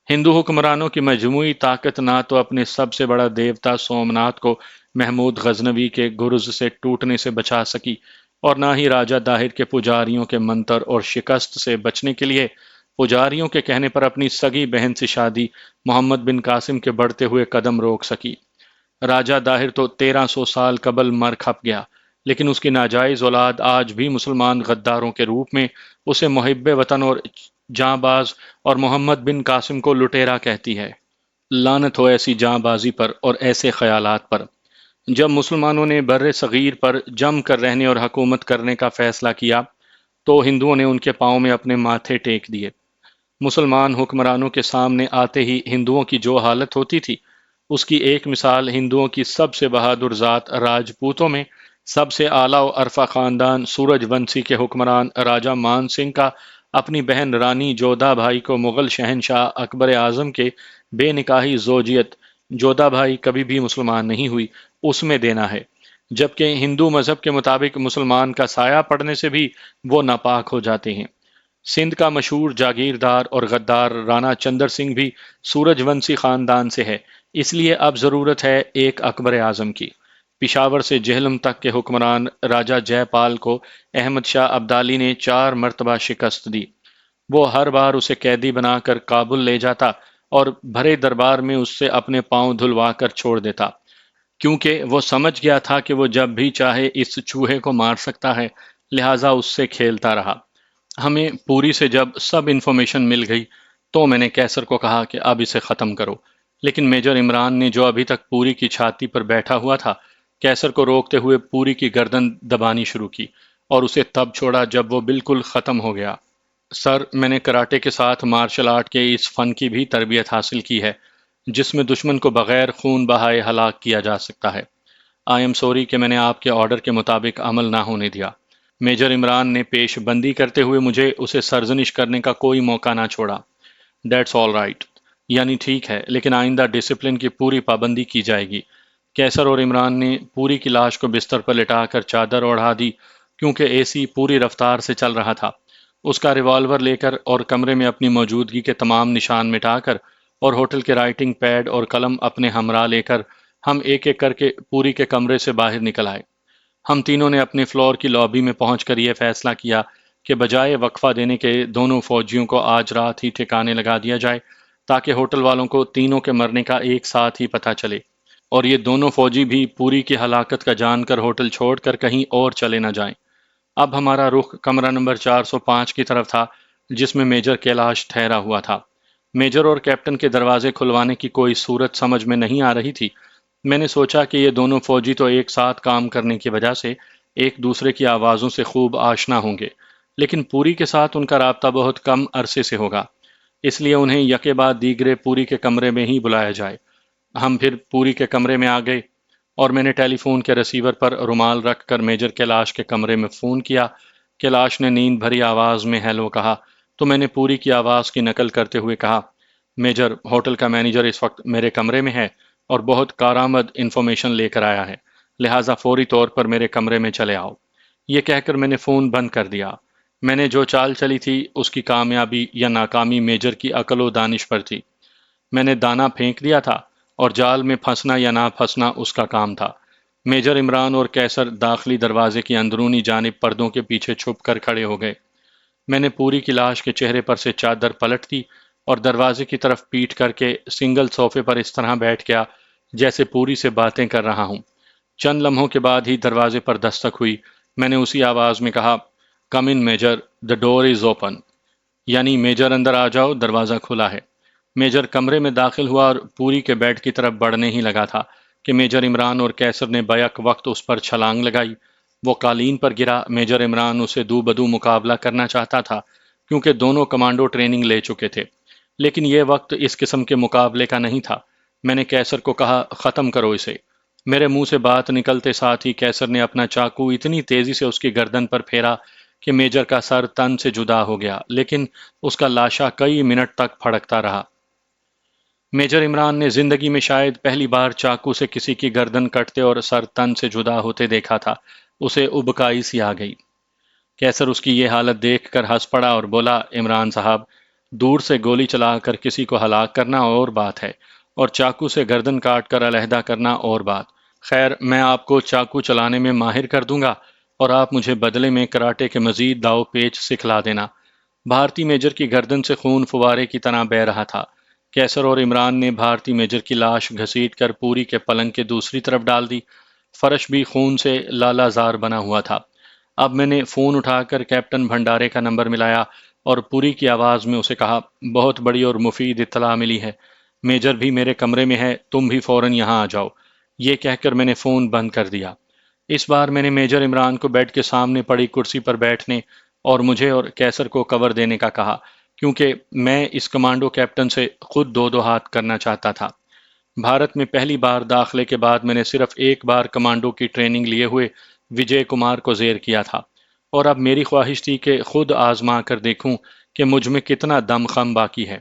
ہندو حکمرانوں کی مجموعی طاقت نہ تو اپنے سب سے بڑا دیوتا سومنات کو محمود غزنوی کے گرز سے ٹوٹنے سے بچا سکی، اور نہ ہی راجہ داہر کے پجاریوں کے منتر اور شکست سے بچنے کے لیے پجاریوں کے کہنے پر اپنی سگی بہن سے شادی محمد بن قاسم کے بڑھتے ہوئے قدم روک سکی۔ راجہ داہر تو 1300 سال قبل مر کھپ گیا، لیکن اس کی ناجائز اولاد آج بھی مسلمان غداروں کے روپ میں اسے محب وطن اور جاں باز اور محمد بن قاسم کو لٹیرا کہتی ہے۔ لعنت ہو ایسی جاں بازی پر اور ایسے خیالات پر۔ جب مسلمانوں نے بر صغیر پر جم کر رہنے اور حکومت کرنے کا فیصلہ کیا تو ہندوؤں نے ان کے پاؤں میں اپنے ماتھے ٹیک دیے۔ مسلمان حکمرانوں کے سامنے آتے ہی ہندوؤں کی جو حالت ہوتی تھی، اس کی ایک مثال ہندوؤں کی سب سے بہادر ذات راجپوتوں میں سب سے اعلیٰ و عرفہ خاندان سورج ونشی کے حکمران راجہ مان سنگھ کا اپنی بہن رانی جودھا بھائی کو مغل شہنشاہ اکبر اعظم کے بے نکاحی زوجیت، جودھا بھائی کبھی بھی مسلمان نہیں ہوئی، اس میں دینا ہے، جبکہ ہندو مذہب کے مطابق مسلمان کا سایہ پڑنے سے بھی وہ ناپاک ہو جاتے ہیں۔ سندھ کا مشہور جاگیردار اور غدار رانا چندر سنگھ بھی سورج ونشی خاندان سے ہے، اس لیے اب ضرورت ہے ایک اکبر اعظم کی۔ پشاور سے جہلم تک کے حکمران راجہ جے پال کو احمد شاہ ابدالی نے 4 مرتبہ شکست دی۔ وہ ہر بار اسے قیدی بنا کر کابل لے جاتا اور بھرے دربار میں اس سے اپنے پاؤں دھلوا کر چھوڑ دیتا، کیونکہ وہ سمجھ گیا تھا کہ وہ جب بھی چاہے اس چوہے کو مار سکتا ہے، لہٰذا اس سے کھیلتا رہا۔ ہمیں پوری سے جب سب انفارمیشن مل گئی تو میں نے کیسر کو کہا کہ اب اسے ختم کرو، لیکن میجر عمران نے جو ابھی تک پوری کی چھاتی پر بیٹھا ہوا تھا، کیسر کو روکتے ہوئے پوری کی گردن دبانی شروع کی اور اسے تب چھوڑا جب وہ بالکل ختم ہو گیا۔ سر، میں نے کراٹے کے ساتھ مارشل آرٹ کے اس فن کی بھی تربیت حاصل کی ہے جس میں دشمن کو بغیر خون بہائے ہلاک کیا جا سکتا ہے۔ آئی ایم سوری کہ میں نے آپ کے آرڈر کے مطابق عمل نہ ہونے دیا۔ میجر عمران نے پیش بندی کرتے ہوئے مجھے اسے سرزنش کرنے کا کوئی موقع نہ چھوڑا۔ دیٹس آل رائٹ، یعنی ٹھیک ہے، لیکن آئندہ ڈسپلن کی پوری پابندی کی جائے گی۔ کیسر اور عمران نے پوری کی لاش کو بستر پر لٹا کر چادر اوڑھا دی، کیونکہ اے سی پوری رفتار سے چل رہا تھا۔ اس کا ریوالور لے کر اور کمرے میں اپنی موجودگی کے تمام نشان مٹا کر اور ہوٹل کے رائٹنگ پیڈ اور قلم اپنے ہمراہ لے کر ہم ایک ایک کر کے پوری کے کمرے سے باہر نکل آئے۔ ہم تینوں نے اپنے فلور کی لابی میں پہنچ کر یہ فیصلہ کیا کہ بجائے وقفہ دینے کے دونوں فوجیوں کو آج رات ہی ٹھکانے لگا دیا جائے، تاکہ ہوٹل والوں کو تینوں کے مرنے کا ایک ساتھ ہی پتہ چلے، اور یہ دونوں فوجی بھی پوری کی ہلاکت کا جان کر ہوٹل چھوڑ کر کہیں اور چلے نہ جائیں۔ اب ہمارا رخ کمرہ نمبر 405 کی طرف تھا، جس میں میجر کیلاش ٹھہرا ہوا تھا۔ میجر اور کیپٹن کے دروازے کھلوانے کی کوئی صورت سمجھ میں نہیں آ رہی تھی۔ میں نے سوچا کہ یہ دونوں فوجی تو ایک ساتھ کام کرنے کی وجہ سے ایک دوسرے کی آوازوں سے خوب آشنا ہوں گے، لیکن پوری کے ساتھ ان کا رابطہ بہت کم عرصے سے ہوگا، اس لیے انہیں یکے بعد دیگرے پوری کے کمرے میں ہی بلایا جائے۔ ہم پھر پوری کے کمرے میں آ گئے اور میں نے ٹیلی فون کے ریسیور پر رومال رکھ کر میجر کیلاش کے کمرے میں فون کیا۔ کیلاش نے نیند بھری آواز میں ہیلو کہا تو میں نے پوری کی آواز کی نقل کرتے ہوئے کہا، میجر، ہوٹل کا مینیجر اس وقت میرے کمرے میں ہے اور بہت کارآمد انفارمیشن لے کر آیا ہے، لہٰذا فوری طور پر میرے کمرے میں چلے آؤ۔ یہ کہہ کر میں نے فون بند کر دیا۔ میں نے جو چال چلی تھی اس کی کامیابی یا ناکامی میجر کی عقل و دانش پر تھی۔ میں نے دانہ پھینک دیا تھا اور جال میں پھنسنا یا نہ پھنسنا اس کا کام تھا۔ میجر عمران اور کیسر داخلی دروازے کی اندرونی جانب پردوں کے پیچھے چھپ کر کھڑے ہو گئے۔ میں نے پوری کی لاش کے چہرے پر سے چادر پلٹ دی اور دروازے کی طرف پیٹ کر کے سنگل صوفے پر اس طرح بیٹھ گیا جیسے پوری سے باتیں کر رہا ہوں۔ چند لمحوں کے بعد ہی دروازے پر دستک ہوئی۔ میں نے اسی آواز میں کہا، come in major, the door is open, یعنی میجر اندر آ جاؤ، دروازہ کھلا ہے۔ میجر کمرے میں داخل ہوا اور پوری کے بیڈ کی طرف بڑھنے ہی لگا تھا کہ میجر عمران اور کیسر نے بیک وقت اس پر چھلانگ لگائی۔ وہ قالین پر گرا۔ میجر عمران اسے دو بدو مقابلہ کرنا چاہتا تھا کیونکہ دونوں کمانڈو ٹریننگ لے چکے تھے، لیکن یہ وقت اس قسم کے مقابلے کا نہیں تھا۔ میں نے کیسر کو کہا، ختم کرو اسے۔ میرے منہ سے بات نکلتے ساتھ ہی کیسر نے اپنا چاقو اتنی تیزی سے اس کی گردن پر پھیرا کہ میجر کا سر تن سے جدا ہو گیا، لیکن اس کا لاشا کئی منٹ تک پھڑکتا رہا۔ میجر عمران نے زندگی میں شاید پہلی بار چاقو سے کسی کی گردن کٹتے اور سر تن سے جدا ہوتے دیکھا تھا۔ اسے ابکائی سی آ گئی۔ کیسر اس کی یہ حالت دیکھ کر ہنس پڑا اور بولا، عمران صاحب، دور سے گولی چلا کر کسی کو ہلاک کرنا اور بات ہے، اور چاقو سے گردن کاٹ کر علیحدہ کرنا اور بات۔ خیر، میں آپ کو چاقو چلانے میں ماہر کر دوں گا اور آپ مجھے بدلے میں کراٹے کے مزید داؤ پیچ سکھلا دینا۔ بھارتی میجر کی گردن سے خون فوارے کی طرح بہہ رہا تھا۔ کیسر اور عمران نے بھارتی میجر کی لاش گھسیٹ کر پوری کے پلنگ کے دوسری طرف ڈال دی۔ فرش بھی خون سے لالا زار بنا ہوا تھا۔ اب میں نے فون اٹھا کر کیپٹن بھنڈارے کا نمبر ملایا اور پوری کی آواز میں اسے کہا، بہت بڑی اور مفید اطلاع ملی ہے، میجر بھی میرے کمرے میں ہے، تم بھی فوراً یہاں آ جاؤ۔ یہ کہہ کر میں نے فون بند کر دیا۔ اس بار میں نے میجر عمران کو بیڈ کے سامنے پڑی کرسی پر بیٹھنے اور مجھے اور کیسر کو کور دینے کا کہا، کیونکہ میں اس کمانڈو کیپٹن سے خود دو دو ہاتھ کرنا چاہتا تھا۔ بھارت میں پہلی بار داخلے کے بعد میں نے صرف ایک بار کمانڈو کی ٹریننگ لیے ہوئے وجے کمار کو زیر کیا تھا، اور اب میری خواہش تھی کہ خود آزما کر دیکھوں کہ مجھ میں کتنا دم خم باقی ہے۔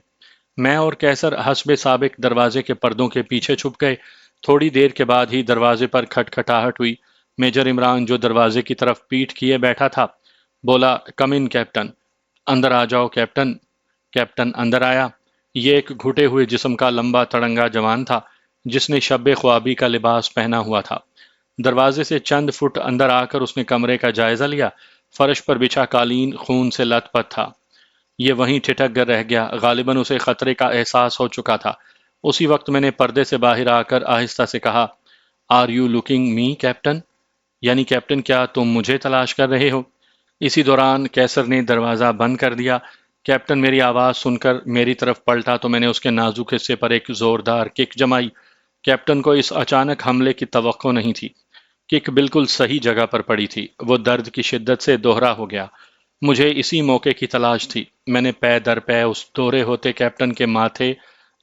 میں اور کیسر حسب سابق دروازے کے پردوں کے پیچھے چھپ گئے۔ تھوڑی دیر کے بعد ہی دروازے پر کھٹکھٹاہٹ ہوئی۔ میجر عمران جو دروازے کی طرف پیٹ کیے بیٹھا تھا بولا، کم ان کیپٹن۔ اندر آ جاؤ کیپٹن۔ کیپٹن اندر آیا۔ یہ ایک گھٹے ہوئے جسم کا لمبا تڑنگا جوان تھا جس نے شب خوابی کا لباس پہنا ہوا تھا۔ دروازے سے چند فٹ اندر آ کر اس نے کمرے کا جائزہ لیا۔ فرش پر بچھا قالین خون سے لت پت تھا۔ یہ وہیں ٹھٹک کر رہ گیا۔ غالباً اسے خطرے کا احساس ہو چکا تھا۔ اسی وقت میں نے پردے سے باہر آ کر آہستہ سے کہا، are you looking me captain? یعنی کیپٹن، کیا تم مجھے تلاش کر رہے ہو؟ اسی دوران کیسر نے دروازہ بند کر دیا۔ کیپٹن میری آواز سن کر میری طرف پلٹا تو میں نے اس کے نازک حصے پر ایک زوردار کک جمائی۔ کیپٹن کو اس اچانک حملے کی توقع نہیں تھی۔ کک بالکل صحیح جگہ پر پڑی تھی۔ وہ درد کی شدت سے دوہرا ہو گیا۔ مجھے اسی موقع کی تلاش تھی۔ میں نے پے در پے اس دورے ہوتے کیپٹن کے ماتھے،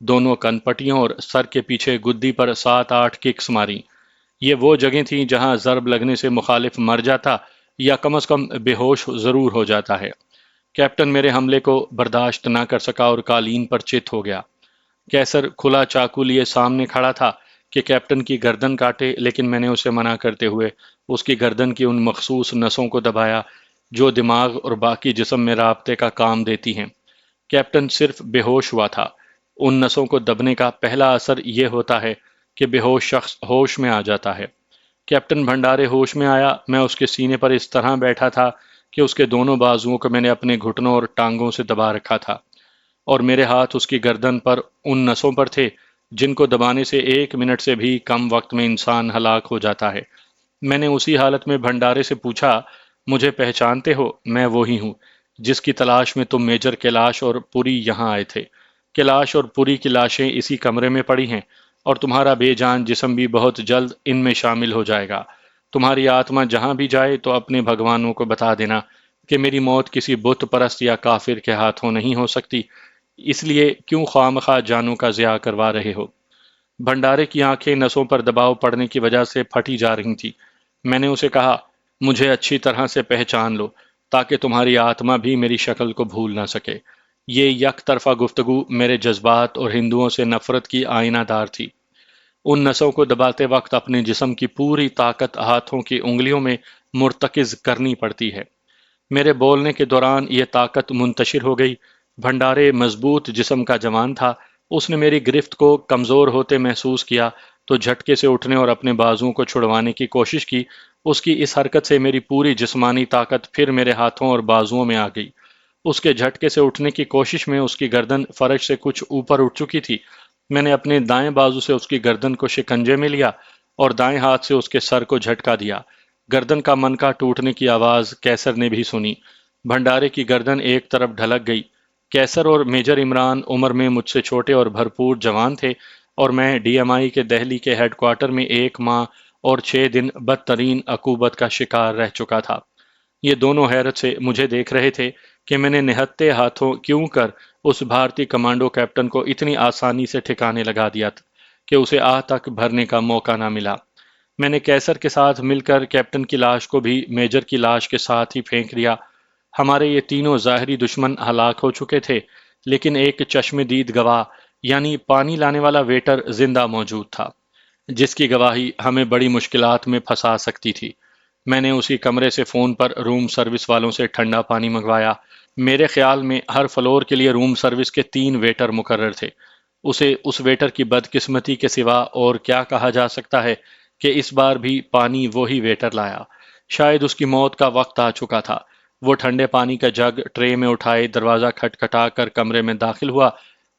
دونوں کن پٹیوں اور سر کے پیچھے گدی پر 7-8 ککس ماری۔ یہ وہ جگہیں تھیں جہاں ضرب لگنے سے مخالف مر جاتا یا کم از کم بے ہوش ضرور ہو جاتا ہے۔ کیپٹن میرے حملے کو برداشت نہ کر سکا اور قالین پر چت ہو گیا۔ کیسر کھلا چاقو لیے سامنے کھڑا تھا کہ کیپٹن کی گردن کاٹے، لیکن میں نے اسے منع کرتے ہوئے اس کی گردن کی ان مخصوص نسوں کو دبایا جو دماغ اور باقی جسم میں رابطے کا کام دیتی ہیں۔ کیپٹن صرف بے ہوش ہوا تھا۔ ان نسوں کو دبنے کا پہلا اثر یہ ہوتا ہے کہ بے ہوش شخص ہوش میں آ جاتا ہے۔ کیپٹن بھنڈارے ہوش میں آیا۔ میں اس کے سینے پر اس طرح بیٹھا تھا کہ اس کے دونوں بازوؤں کو میں نے اپنے گھٹنوں اور ٹانگوں سے دبا رکھا تھا، اور میرے ہاتھ اس کی گردن پر ان نسوں پر تھے جن کو دبانے سے 1 منٹ سے بھی کم وقت میں انسان ہلاک ہو جاتا ہے۔ میں نے اسی حالت میں بھنڈارے سے پوچھا، مجھے پہچانتے ہو؟ میں وہی ہوں جس کی تلاش میں تم میجر کیلاش اور پوری یہاں آئے تھے۔ کیلاش اور پوری کی لاشیں اسی کمرے میں پڑی ہیں، اور تمہارا بے جان جسم بھی بہت جلد ان میں شامل ہو جائے گا۔ تمہاری آتما جہاں بھی جائے تو اپنے بھگوانوں کو بتا دینا کہ میری موت کسی بت پرست یا کافر کے ہاتھوں نہیں ہو سکتی، اس لیے کیوں خواہ جانوں کا ضیاع کروا رہے ہو؟ بھنڈارے کی آنکھیں نسوں پر دباؤ پڑنے کی وجہ سے پھٹی جا رہی تھی۔ میں نے اسے کہا، مجھے اچھی طرح سے پہچان لو تاکہ تمہاری آتما بھی میری شکل کو بھول نہ سکے۔ یہ یک طرفہ گفتگو میرے جذبات اور ہندوؤں سے نفرت کی آئینہ دار تھی۔ ان نسوں کو دباتے وقت اپنے جسم کی پوری طاقت ہاتھوں کی انگلیوں میں مرتکز کرنی پڑتی ہے۔ میرے بولنے کے دوران یہ طاقت منتشر ہو گئی۔ بھنڈارے مضبوط جسم کا جوان تھا۔ اس نے میری گرفت کو کمزور ہوتے محسوس کیا تو جھٹکے سے اٹھنے اور اپنے بازوؤں کو چھڑوانے کی کوشش کی۔ اس کی اس حرکت سے میری پوری جسمانی طاقت پھر میرے ہاتھوں اور بازوؤں میں آ گئی۔ اس کے جھٹکے سے اٹھنے کی کوشش میں اس کی گردن فرش سے کچھ اوپر اٹھ چکی تھی۔ میں نے اپنے دائیں بازو سے اس کی گردن کو شکنجے میں لیا اور دائیں ہاتھ سے اس کے سر کو جھٹکا دیا۔ گردن کا منکا ٹوٹنے کی آواز کیسر نے بھی سنی۔ بھنڈارے کی گردن ایک طرف ڈھلک گئی۔ کیسر اور میجر عمران عمر میں مجھ سے چھوٹے اور بھرپور جوان تھے، اور میں ڈی ایم آئی کے دہلی کے ہیڈ کوارٹر میں 1 ماہ اور 6 دن بدترین عقوبت کا شکار رہ چکا تھا۔ یہ دونوں حیرت سے مجھے دیکھ رہے تھے کہ میں نے نہتے ہاتھوں کیوں کر اس بھارتی کمانڈو کیپٹن کو اتنی آسانی سے ٹھکانے لگا دیا کہ اسے آہ تک بھرنے کا موقع نہ ملا۔ میں نے کیسر کے ساتھ مل کر کیپٹن کی لاش کو بھی میجر کی لاش کے ساتھ ہی پھینک دیا۔ ہمارے یہ تینوں ظاہری دشمن ہلاک ہو چکے تھے، لیکن ایک چشم دید گواہ یعنی پانی لانے والا ویٹر زندہ موجود تھا، جس کی گواہی ہمیں بڑی مشکلات میں پھنسا سکتی تھی۔ میں نے اسی کمرے سے فون پر روم سروس والوں سے ٹھنڈا پانی منگوایا۔ میرے خیال میں ہر فلور کے لیے روم سروس کے 3 ویٹر مقرر تھے۔ اسے اس ویٹر کی بدقسمتی کے سوا اور کیا کہا جا سکتا ہے کہ اس بار بھی پانی وہی ویٹر لایا۔ شاید اس کی موت کا وقت آ چکا تھا۔ وہ ٹھنڈے پانی کا جگ ٹرے میں اٹھائے دروازہ کھٹکھٹا کر کمرے میں داخل ہوا۔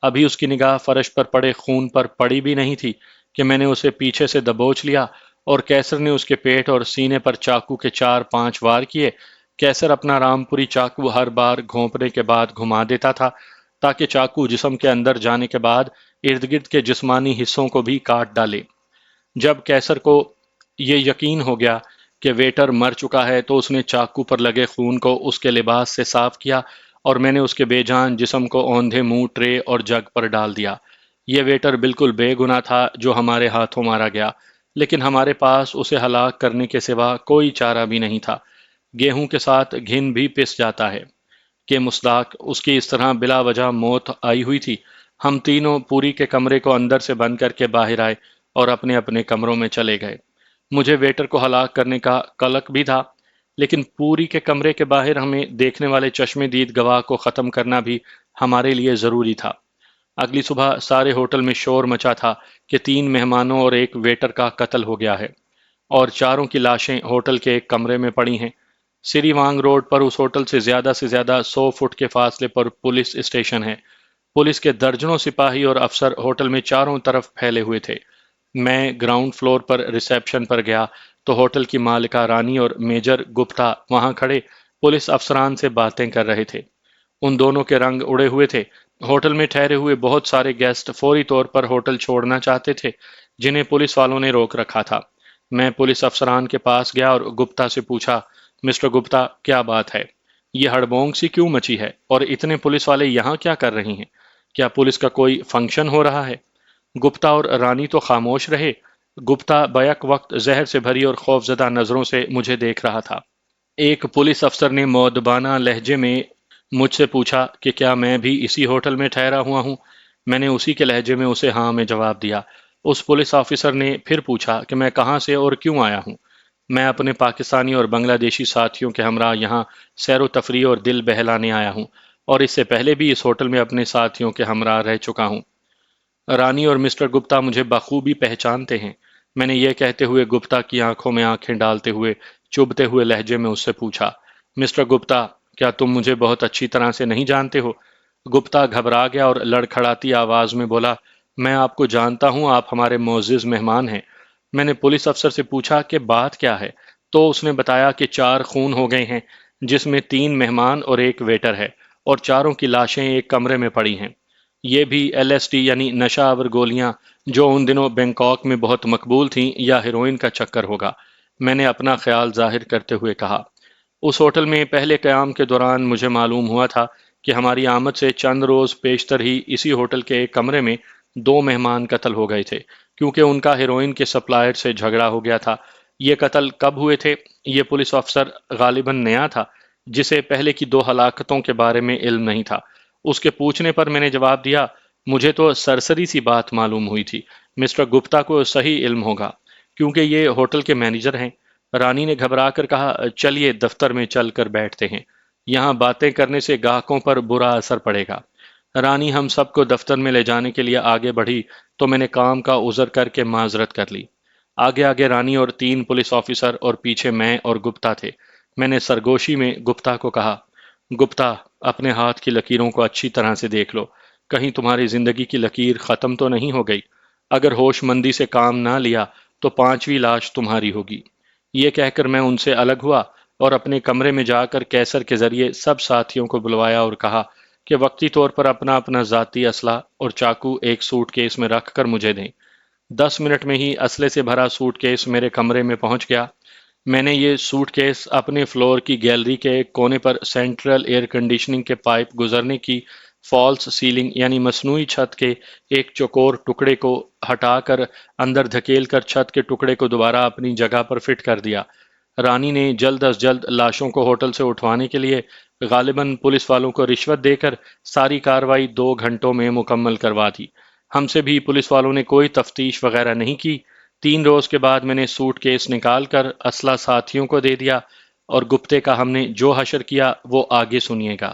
ابھی اس کی نگاہ فرش پر پڑے خون پر پڑی بھی نہیں تھی کہ میں نے اسے پیچھے سے دبوچ لیا اور کیسر نے اس کے پیٹ اور سینے پر چاقو کے 4-5 وار کیے۔ کیسر اپنا رامپوری چاقو ہر بار گھونپنے کے بعد گھما دیتا تھا تاکہ چاقو جسم کے اندر جانے کے بعد ارد گرد کے جسمانی حصوں کو بھی کاٹ ڈالے۔ جب کیسر کو یہ یقین ہو گیا کہ ویٹر مر چکا ہے تو اس نے چاقو پر لگے خون کو اس کے لباس سے صاف کیا اور میں نے اس کے بے جان جسم کو اوندھے منہ ٹرے اور جگ پر ڈال دیا۔ یہ ویٹر بالکل بے گناہ تھا جو ہمارے ہاتھوں مارا گیا، لیکن ہمارے پاس اسے ہلاک کرنے کے سوا کوئی چارہ بھی نہیں تھا۔ گیہوں کے ساتھ گھن بھی پس جاتا ہے کہ مصداق اس کی اس طرح بلا وجہ موت آئی ہوئی تھی۔ ہم تینوں پوری کے کمرے کو اندر سے بند کر کے باہر آئے اور اپنے اپنے کمروں میں چلے گئے۔ مجھے ویٹر کو ہلاک کرنے کا قلق بھی تھا، لیکن پوری کے کمرے کے باہر ہمیں دیکھنے والے چشم دید گواہ کو ختم کرنا بھی ہمارے لیے ضروری تھا۔ اگلی صبح سارے ہوٹل میں شور مچا تھا کہ 3 مہمانوں اور ایک ویٹر کا قتل ہو گیا ہے، اور چاروں کی لاشیں ہوٹل کے ایک کمرے میں پڑی ہیں۔ سری وانگ روڈ پر اس ہوٹل سے زیادہ 100 فٹ کے فاصلے پر پولیس اسٹیشن ہے۔ پولیس کے درجنوں سپاہی اور افسر ہوٹل میں چاروں طرف پھیلے ہوئے تھے۔ میں گراؤنڈ فلور پر ریسیپشن پر گیا تو ہوٹل کی مالکہ رانی اور میجر گپتا وہاں کھڑے پولیس افسران سے باتیں کر رہے تھے۔ ان دونوں کے رنگ اڑے ہوئے تھے۔ ہوٹل میں ٹھہرے ہوئے بہت سارے گیسٹ فوری طور پر ہوٹل چھوڑنا چاہتے تھے، جنہیں پولیس والوں نے روک رکھا تھا۔ میں پولیس افسران کے پاس گیا اور گپتا سے پوچھا، مسٹر گپتا، کیا بات ہے؟ یہ ہڑبونگ سی کیوں مچی ہے اور اتنے پولیس والے یہاں کیا کر رہی ہیں؟ کیا پولیس کا کوئی فنکشن ہو رہا ہے؟ گپتا اور رانی تو خاموش رہے۔ گپتا بیک وقت زہر سے بھری اور خوفزدہ نظروں سے مجھے دیکھ رہا تھا۔ ایک پولیس افسر نے مؤدبانہ لہجے میں مجھ سے پوچھا کہ کیا میں بھی اسی ہوٹل میں ٹھہرا ہوا ہوں؟ میں نے اسی کے لہجے میں اسے ہاں میں جواب دیا۔ اس پولیس آفیسر نے پھر پوچھا کہ میں کہاں سے اور کیوں آیا ہوں؟ میں اپنے پاکستانی اور بنگلہ دیشی ساتھیوں کے ہمراہ یہاں سیر و تفریح اور دل بہلانے آیا ہوں، اور اس سے پہلے بھی اس ہوٹل میں اپنے ساتھیوں کے ہمراہ رہ چکا ہوں۔ رانی اور مسٹر گپتا مجھے بخوبی پہچانتے ہیں۔ میں نے یہ کہتے ہوئے گپتا کی آنکھوں میں آنکھیں ڈالتے ہوئے چبھتے ہوئے لہجے میں اس سے پوچھا، مسٹر گپتا، کیا تم مجھے بہت اچھی طرح سے نہیں جانتے ہو؟ گپتا گھبرا گیا اور لڑکھڑاتی آواز میں بولا، میں آپ کو جانتا ہوں، آپ ہمارے معزز مہمان ہیں۔ میں نے پولیس افسر سے پوچھا کہ بات کیا ہے، تو اس نے بتایا کہ 4 خون ہو گئے ہیں، جس میں 3 مہمان اور ایک ویٹر ہے، اور چاروں کی لاشیں ایک کمرے میں پڑی ہیں۔ یہ بھی LSD یعنی نشہ آور گولیاں جو ان دنوں بینکاک میں بہت مقبول تھیں، یا ہیروئن کا چکر ہوگا، میں نے اپنا خیال ظاہر کرتے ہوئے کہا۔ اس ہوٹل میں پہلے قیام کے دوران مجھے معلوم ہوا تھا کہ ہماری آمد سے چند روز پیشتر ہی اسی ہوٹل کے ایک کمرے میں 2 مہمان قتل ہو گئے تھے، کیونکہ ان کا ہیروئن کے سپلائر سے جھگڑا ہو گیا تھا۔ یہ قتل کب ہوئے تھے؟ یہ پولیس افسر غالباً نیا تھا، جسے پہلے کی 2 ہلاکتوں کے بارے میں علم نہیں تھا۔ اس کے پوچھنے پر میں نے جواب دیا، مجھے تو سرسری سی بات معلوم ہوئی تھی، مسٹر گپتا کو صحیح علم ہوگا، کیونکہ یہ ہوٹل کے مینیجر ہیں۔ رانی نے گھبرا کر کہا، چلیے دفتر میں چل کر بیٹھتے ہیں، یہاں باتیں کرنے سے گاہکوں پر برا اثر پڑے گا۔ رانی ہم سب کو دفتر میں لے جانے کے لیے آگے بڑھی تو میں نے کام کا عذر کر کے معذرت کر لی۔ آگے آگے رانی اور 3 پولیس آفیسر اور پیچھے میں اور گپتا تھے۔ میں نے سرگوشی میں گپتا کو کہا، گپتا، اپنے ہاتھ کی لکیروں کو اچھی طرح سے دیکھ لو، کہیں تمہاری زندگی کی لکیر ختم تو نہیں ہو گئی۔ اگر ہوش مندی سے کام نہ لیا تو پانچویں لاش تمہاری ہوگی۔ یہ کہہ کر میں ان سے الگ ہوا اور اپنے کمرے میں جا کر کیسر کے ذریعے سب ساتھیوں کو بلوایا اور کہا کہ وقتی طور پر اپنا اپنا ذاتی اسلحہ اور چاقو ایک سوٹ کیس میں رکھ کر مجھے دیں۔ 10 منٹ میں ہی اسلحے سے بھرا سوٹ کیس میرے کمرے میں پہنچ گیا۔ میں نے یہ سوٹ کیس اپنے فلور کی گیلری کے ایک کونے پر سینٹرل ایئر کنڈیشننگ کے پائپ گزرنے کی فالس سیلنگ یعنی مصنوعی چھت کے ایک چوکور ٹکڑے کو ہٹا کر اندر دھکیل کر چھت کے ٹکڑے کو دوبارہ اپنی جگہ پر فٹ کر دیا۔ رانی نے جلد از جلد لاشوں کو ہوٹل سے اٹھوانے کے لیے غالباً پولیس والوں کو رشوت دے کر ساری کارروائی 2 گھنٹوں میں مکمل کروا دی۔ ہم سے بھی پولیس والوں نے کوئی تفتیش وغیرہ نہیں کی۔ 3 روز کے بعد میں نے سوٹ کیس نکال کر اسلحہ ساتھیوں کو دے دیا اور گپتے کا ہم نے جو حشر کیا وہ آگے سنیے گا۔